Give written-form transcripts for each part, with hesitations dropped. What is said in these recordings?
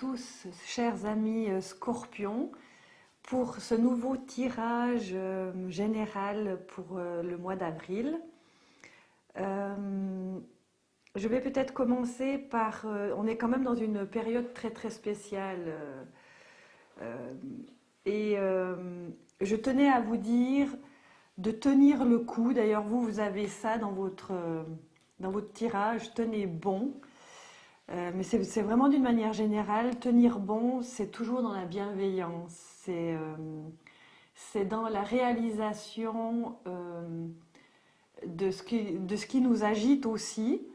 tous, chers amis Scorpions, pour ce nouveau tirage général pour le mois d'avril. Je vais peut-être commencer par... on est quand même dans une période très très spéciale. Euh, je tenais à vous dire de tenir le coup. D'ailleurs, vous avez ça dans votre tirage. Tenez bon. Mais c'est vraiment d'une manière générale, tenir bon, c'est toujours dans la bienveillance, c'est dans la réalisation de ce qui nous agite aussi,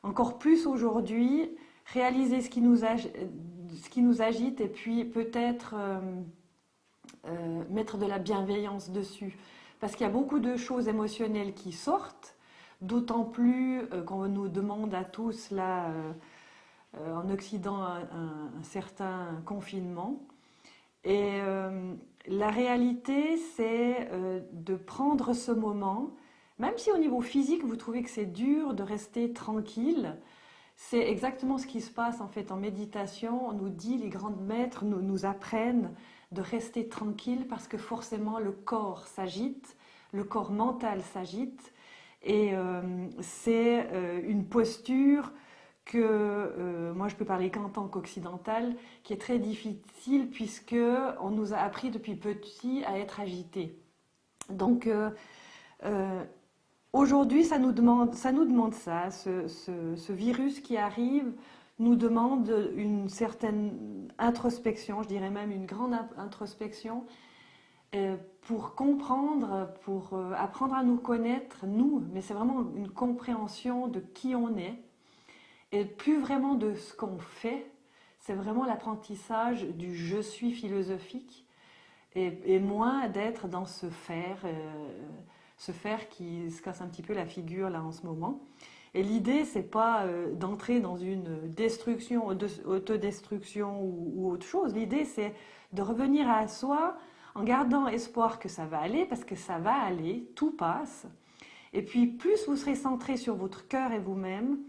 encore plus aujourd'hui, réaliser ce qui nous agite et puis peut-être mettre de la bienveillance dessus. Parce qu'il y a beaucoup de choses émotionnelles qui sortent, d'autant plus qu'on nous demande à tous là... en Occident un certain confinement. Et la réalité, c'est de prendre ce moment, même si au niveau physique, vous trouvez que c'est dur de rester tranquille, c'est exactement ce qui se passe en fait en méditation. On nous dit, les grands maîtres nous apprennent de rester tranquille parce que forcément le corps s'agite, le corps mental s'agite, et c'est une posture que moi je peux parler qu'en tant qu'occidental, qui est très difficile puisque on nous a appris depuis petit à être agité. Donc euh, aujourd'hui ça nous demande ça, ce virus qui arrive nous demande une certaine introspection, je dirais même une grande introspection, pour comprendre, pour apprendre à nous connaître, nous, mais c'est vraiment une compréhension de qui on est, et plus vraiment de ce qu'on fait, c'est vraiment l'apprentissage du je suis philosophique et moins d'être dans ce faire qui se casse un petit peu la figure là en ce moment. Et l'idée, c'est pas d'entrer dans une destruction, autodestruction ou autre chose. L'idée, c'est de revenir à soi en gardant espoir que ça va aller, parce que ça va aller, tout passe. Et puis, plus vous serez centré sur votre cœur et vous-même,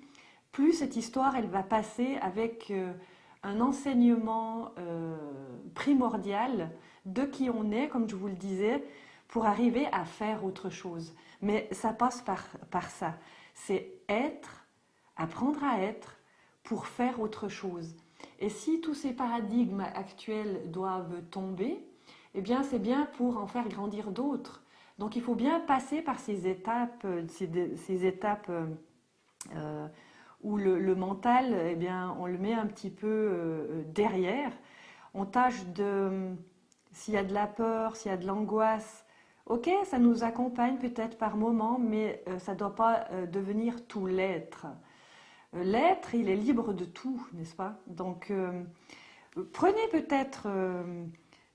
plus cette histoire, elle va passer avec un enseignement primordial de qui on est, comme je vous le disais, pour arriver à faire autre chose. Mais ça passe par ça. C'est être, apprendre à être pour faire autre chose. Et si tous ces paradigmes actuels doivent tomber, eh bien c'est bien pour en faire grandir d'autres. Donc il faut bien passer par ces étapes, euh, où le mental, eh bien, on le met un petit peu derrière. On tâche de, s'il y a de la peur, s'il y a de l'angoisse, ok, ça nous accompagne peut-être par moments, mais ça ne doit pas devenir tout l'être. L'être, il est libre de tout, n'est-ce pas? Donc, prenez peut-être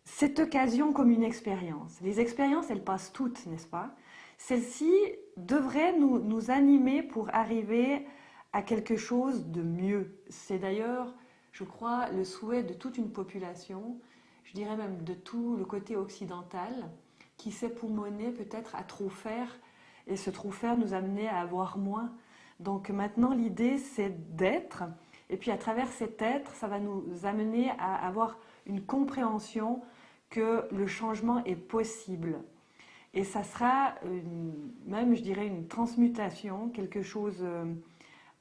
cette occasion comme une expérience. Les expériences, elles passent toutes, n'est-ce pas? Celle-ci devrait nous animer pour arriver à quelque chose de mieux. C'est d'ailleurs, je crois, le souhait de toute une population, je dirais même de tout le côté occidental, qui s'époumonait peut-être à trop faire, et ce trop faire nous amenait à avoir moins. Donc maintenant, l'idée, c'est d'être, et puis à travers cet être, ça va nous amener à avoir une compréhension que le changement est possible. Et ça sera même, je dirais, une transmutation, quelque chose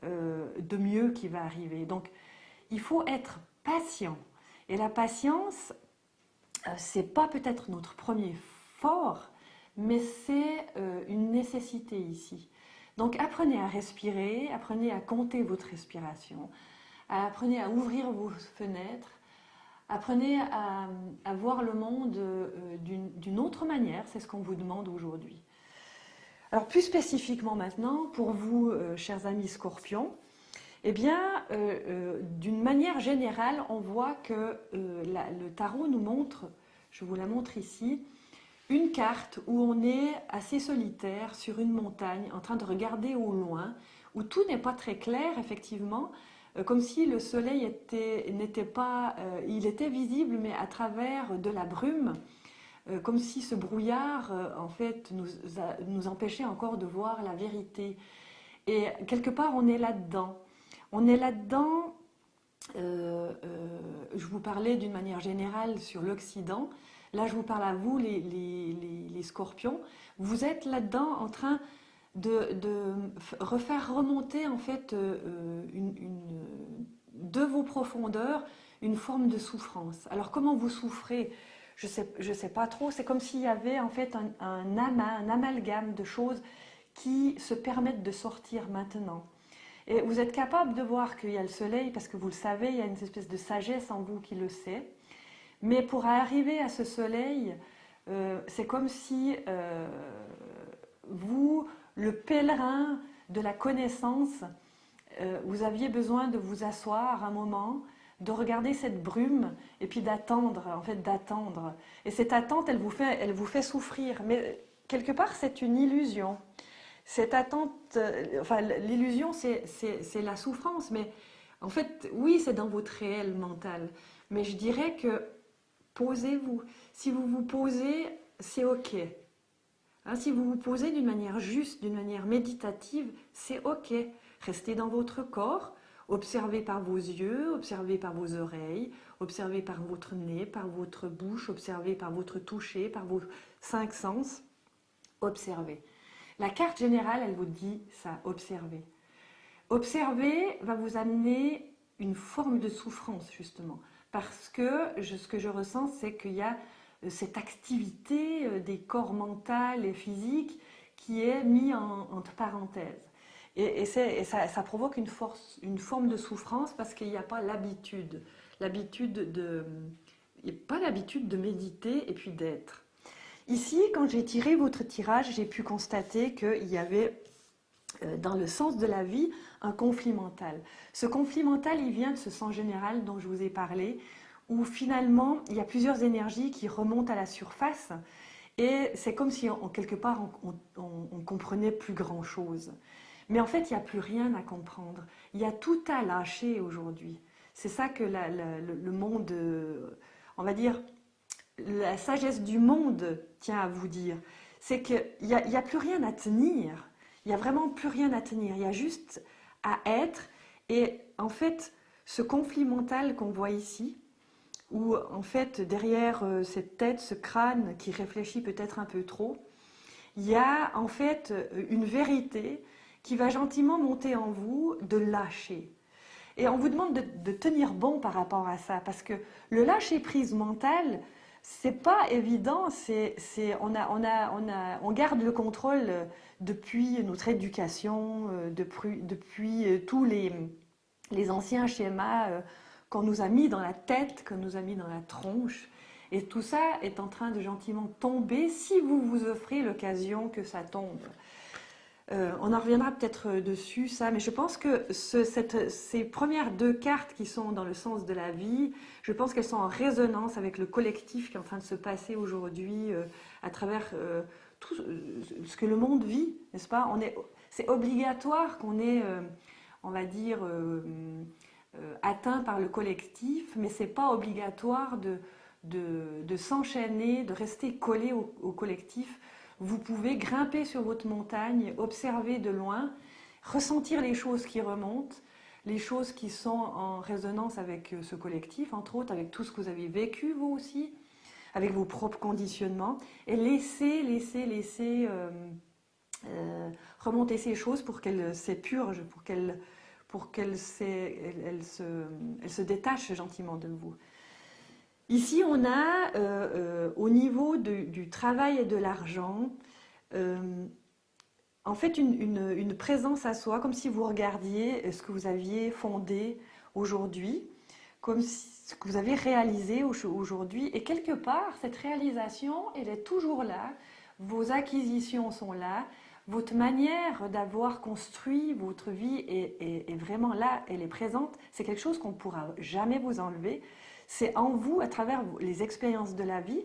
de mieux qui va arriver. Donc, il faut être patient. Et la patience, c'est pas peut-être notre premier fort, mais c'est une nécessité ici. Donc, apprenez à respirer, apprenez à compter votre respiration, apprenez à ouvrir vos fenêtres, apprenez à voir le monde d'une autre manière, c'est ce qu'on vous demande aujourd'hui. Alors plus spécifiquement maintenant, pour vous, chers amis Scorpions, eh bien, d'une manière générale, on voit que le tarot nous montre, je vous la montre ici, une carte où on est assez solitaire sur une montagne, en train de regarder au loin, où tout n'est pas très clair, effectivement, comme si le soleil n'était pas, il était visible, mais à travers de la brume, comme si ce brouillard, en fait, nous empêchait encore de voir la vérité. Et quelque part, on est là-dedans. On est là-dedans je vous parlais d'une manière générale sur l'Occident. Là, je vous parle à vous, les scorpions. Vous êtes là-dedans en train de refaire remonter en fait de vos profondeurs une forme de souffrance. Alors comment vous souffrez? Je sais pas trop. C'est comme s'il y avait en fait un amas, un amalgame de choses qui se permettent de sortir maintenant. Et vous êtes capable de voir qu'il y a le soleil parce que vous le savez, il y a une espèce de sagesse en vous qui le sait. Mais pour arriver à ce soleil, c'est comme si vous, le pèlerin de la connaissance, vous aviez besoin de vous asseoir un moment, de regarder cette brume et puis d'attendre, en fait d'attendre. Et cette attente, elle vous fait souffrir. Mais quelque part, c'est une illusion. Cette attente, enfin l'illusion, c'est la souffrance. Mais en fait, oui, c'est dans votre réel mental. Mais je dirais que posez-vous. Si vous vous posez, c'est OK. Hein, si vous vous posez d'une manière juste, d'une manière méditative, c'est OK. Restez dans votre corps, observez par vos yeux, observez par vos oreilles, observez par votre nez, par votre bouche, observez par votre toucher, par vos 5 sens. Observez. La carte générale, elle vous dit ça, observez. Observer va vous amener une forme de souffrance, justement. Parce que ce que je ressens, c'est qu'il y a cette activité des corps mental et physique qui est mise entre parenthèses. Et ça provoque une forme de souffrance parce qu'il n'y a pas l'habitude. Il n'y a pas l'habitude de méditer et puis d'être. Ici, quand j'ai tiré votre tirage, j'ai pu constater qu'il y avait dans le sens de la vie, un conflit mental. Ce conflit mental, il vient de ce sens général dont je vous ai parlé, où finalement, il y a plusieurs énergies qui remontent à la surface, et c'est comme si, quelque part, on comprenait plus grand-chose. Mais en fait, il n'y a plus rien à comprendre. Il y a tout à lâcher aujourd'hui. C'est ça que le monde, on va dire, la sagesse du monde tient à vous dire. C'est qu'il n'y a plus rien à tenir. Il n'y a vraiment plus rien à tenir, il y a juste à être. Et en fait, ce conflit mental qu'on voit ici, où en fait derrière cette tête, ce crâne qui réfléchit peut-être un peu trop, il y a en fait une vérité qui va gentiment monter en vous de lâcher. Et on vous demande de tenir bon par rapport à ça, parce que le lâcher-prise mental, c'est pas évident, on garde le contrôle depuis notre éducation, depuis tous les anciens schémas qu'on nous a mis dans la tête, qu'on nous a mis dans la tronche. Et tout ça est en train de gentiment tomber si vous vous offrez l'occasion que ça tombe. On en reviendra peut-être dessus, ça, mais je pense que ces premières 2 cartes qui sont dans le sens de la vie, je pense qu'elles sont en résonance avec le collectif qui est en train de se passer aujourd'hui à travers tout ce que le monde vit, n'est-ce pas? C'est obligatoire qu'on ait, on va dire, atteint par le collectif, mais c'est pas obligatoire de s'enchaîner, de rester collé au collectif. Vous pouvez grimper sur votre montagne, observer de loin, ressentir les choses qui remontent, les choses qui sont en résonance avec ce collectif, entre autres avec tout ce que vous avez vécu vous aussi, avec vos propres conditionnements, et laisser remonter ces choses pour qu'elles s'épurgent, pour qu'elles se détachent gentiment de vous. Ici, on a, au niveau du travail et de l'argent, en fait, une présence à soi, comme si vous regardiez ce que vous aviez fondé aujourd'hui, comme ce que vous avez réalisé aujourd'hui. Et quelque part, cette réalisation, elle est toujours là. Vos acquisitions sont là. Votre manière d'avoir construit votre vie est vraiment là, elle est présente. C'est quelque chose qu'on ne pourra jamais vous enlever. C'est en vous, à travers les expériences de la vie.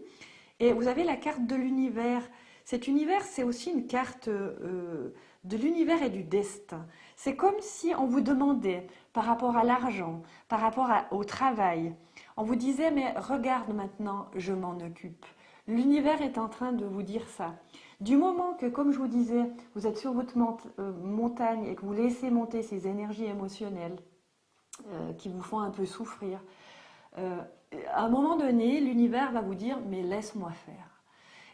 Et vous avez la carte de l'univers. Cet univers, c'est aussi une carte de l'univers et du destin. C'est comme si on vous demandait, par rapport à l'argent, par rapport au travail, on vous disait, mais regarde maintenant, je m'en occupe. L'univers est en train de vous dire ça. Du moment que, comme je vous disais, vous êtes sur votre montagne et que vous laissez monter ces énergies émotionnelles, qui vous font un peu souffrir. Euh, à un moment donné, l'univers va vous dire, mais laisse-moi faire.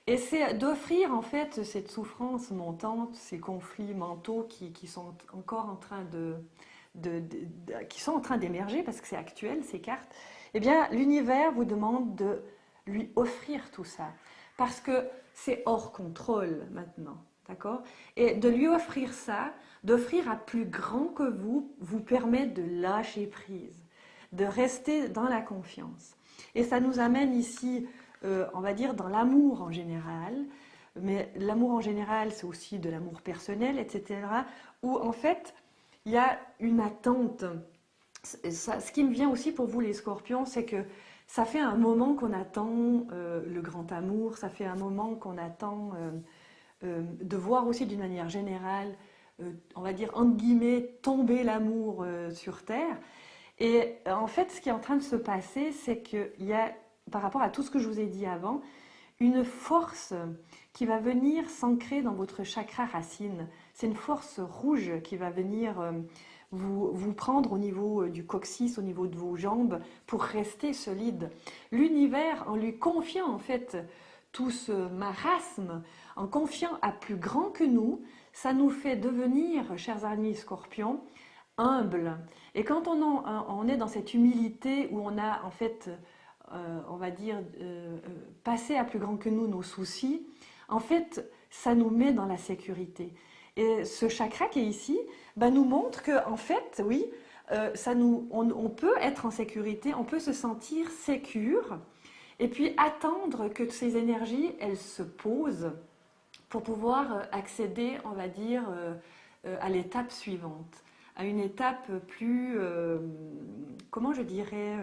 Et c'est d'offrir en fait cette souffrance montante, ces conflits mentaux qui sont encore en train qui sont en train d'émerger parce que c'est actuel ces cartes. Eh bien, l'univers vous demande de lui offrir tout ça parce que c'est hors contrôle maintenant, d'accord? Et de lui offrir ça, d'offrir à plus grand que vous permet de lâcher prise, de rester dans la confiance. Et ça nous amène ici on va dire, dans l'amour en général, mais l'amour en général, c'est aussi de l'amour personnel, etc., où en fait, il y a une attente. Ce qui me vient aussi pour vous, les scorpions, c'est que ça fait un moment qu'on attend le grand amour, ça fait un moment qu'on attend de voir aussi d'une manière générale, on va dire, entre guillemets, tomber l'amour sur Terre. Et en fait, ce qui est en train de se passer, c'est qu'il y a, par rapport à tout ce que je vous ai dit avant, une force qui va venir s'ancrer dans votre chakra racine. C'est une force rouge qui va venir vous prendre au niveau du coccyx, au niveau de vos jambes, pour rester solide. L'univers, en lui confiant en fait tout ce marasme, en confiant à plus grand que nous, ça nous fait devenir, chers amis scorpions, humble. Et quand on est dans cette humilité où on a en fait, on va dire, passé à plus grand que nous nos soucis, en fait, ça nous met dans la sécurité. Et ce chakra qui est ici nous montre que, en fait, oui, on peut être en sécurité, on peut se sentir sécure, et puis attendre que ces énergies, elles se posent pour pouvoir accéder, on va dire, à l'étape suivante, à une étape plus, comment je dirais,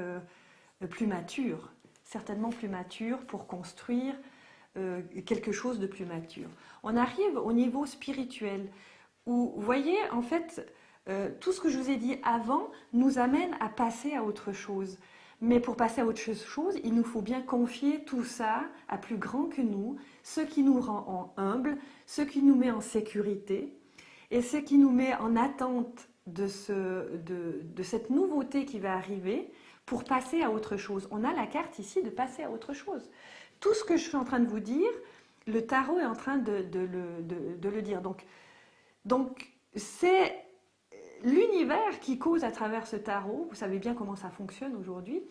plus mature, certainement plus mature pour construire quelque chose de plus mature. On arrive au niveau spirituel où, vous voyez, en fait, tout ce que je vous ai dit avant nous amène à passer à autre chose. Mais pour passer à autre chose, il nous faut bien confier tout ça à plus grand que nous, ce qui nous rend humble, ce qui nous met en sécurité et ce qui nous met en attente de cette nouveauté qui va arriver pour passer à autre chose. On a la carte ici de passer à autre chose. Tout ce que je suis en train de vous dire, le tarot est en train de le dire. Donc c'est l'univers qui cause à travers ce tarot. Vous savez bien comment ça fonctionne aujourd'hui.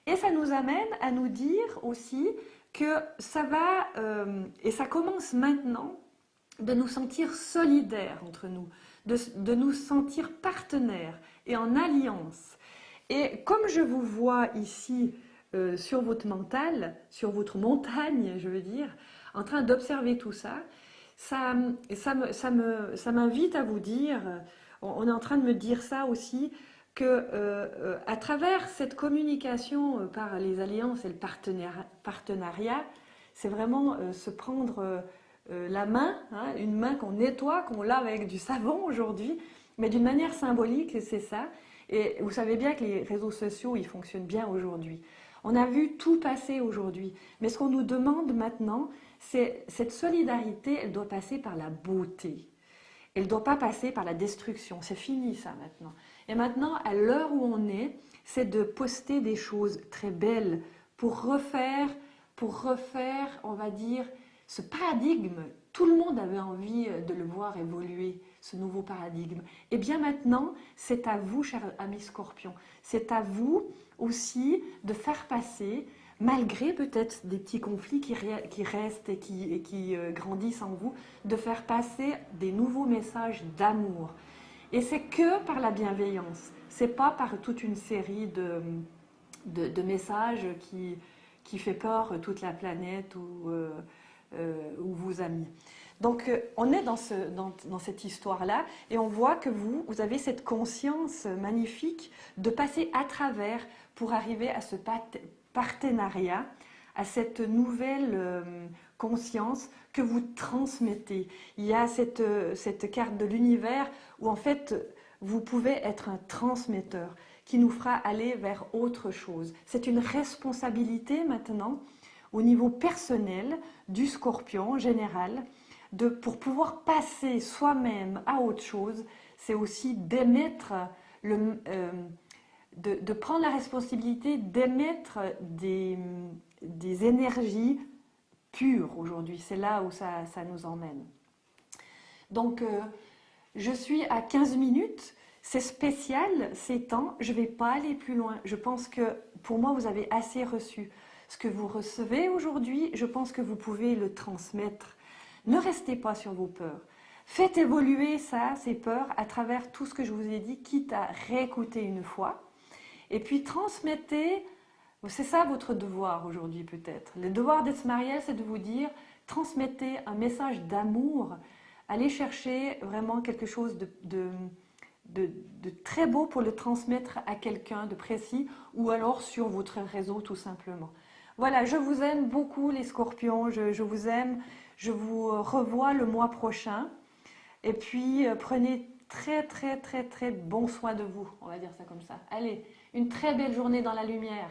Et ça nous amène à nous dire aussi que ça va, et ça commence maintenant, de nous sentir solidaires entre nous, de nous sentir partenaires et en alliance. Et comme je vous vois ici sur votre mental, sur votre montagne, je veux dire, en train d'observer tout ça, ça m'invite à vous dire, on est en train de me dire ça aussi, que à travers cette communication par les alliances et le partenariat, c'est vraiment se prendre la main, hein, une main qu'on nettoie, qu'on lave avec du savon aujourd'hui, mais d'une manière symbolique, c'est ça. Et vous savez bien que les réseaux sociaux, ils fonctionnent bien aujourd'hui. On a vu tout passer aujourd'hui, mais ce qu'on nous demande maintenant, c'est cette solidarité, elle doit passer par la beauté. Elle ne doit pas passer par la destruction. C'est fini ça maintenant. Et maintenant, à l'heure où on est, c'est de poster des choses très belles pour refaire, on va dire, ce paradigme. Tout le monde avait envie de le voir évoluer, ce nouveau paradigme. Et bien maintenant, c'est à vous, chers amis scorpions, c'est à vous aussi de faire passer, malgré peut-être des petits conflits qui restent et qui grandissent en vous, de faire passer des nouveaux messages d'amour. Et c'est que par la bienveillance, c'est pas par toute une série de messages qui fait peur toute la planète ou vous a mis. Donc on est dans cette histoire-là et on voit que vous avez cette conscience magnifique de passer à travers pour arriver à ce partenariat, à cette nouvelle conscience que vous transmettez. Il y a cette carte de l'univers où en fait vous pouvez être un transmetteur qui nous fera aller vers autre chose. C'est une responsabilité maintenant au niveau personnel du scorpion en général, pour pouvoir passer soi-même à autre chose, c'est aussi d'émettre de prendre la responsabilité d'émettre des énergies pures aujourd'hui. C'est là où ça nous emmène. Donc, je suis à 15 minutes. C'est spécial, ces temps. Je ne vais pas aller plus loin. Je pense que pour moi, vous avez assez reçu. Ce que vous recevez aujourd'hui, je pense que vous pouvez le transmettre. Ne restez pas sur vos peurs. Faites évoluer ça, ces peurs, à travers tout ce que je vous ai dit, quitte à réécouter une fois. Et puis transmettez, c'est ça votre devoir aujourd'hui peut-être. Le devoir d'être marié, c'est de vous dire, transmettez un message d'amour. Allez chercher vraiment quelque chose de très beau pour le transmettre à quelqu'un de précis ou alors sur votre réseau tout simplement. Voilà, je vous aime beaucoup les scorpions, je vous aime, je vous revois le mois prochain et puis prenez très très très très bon soin de vous, on va dire ça comme ça. Allez, une très belle journée dans la lumière.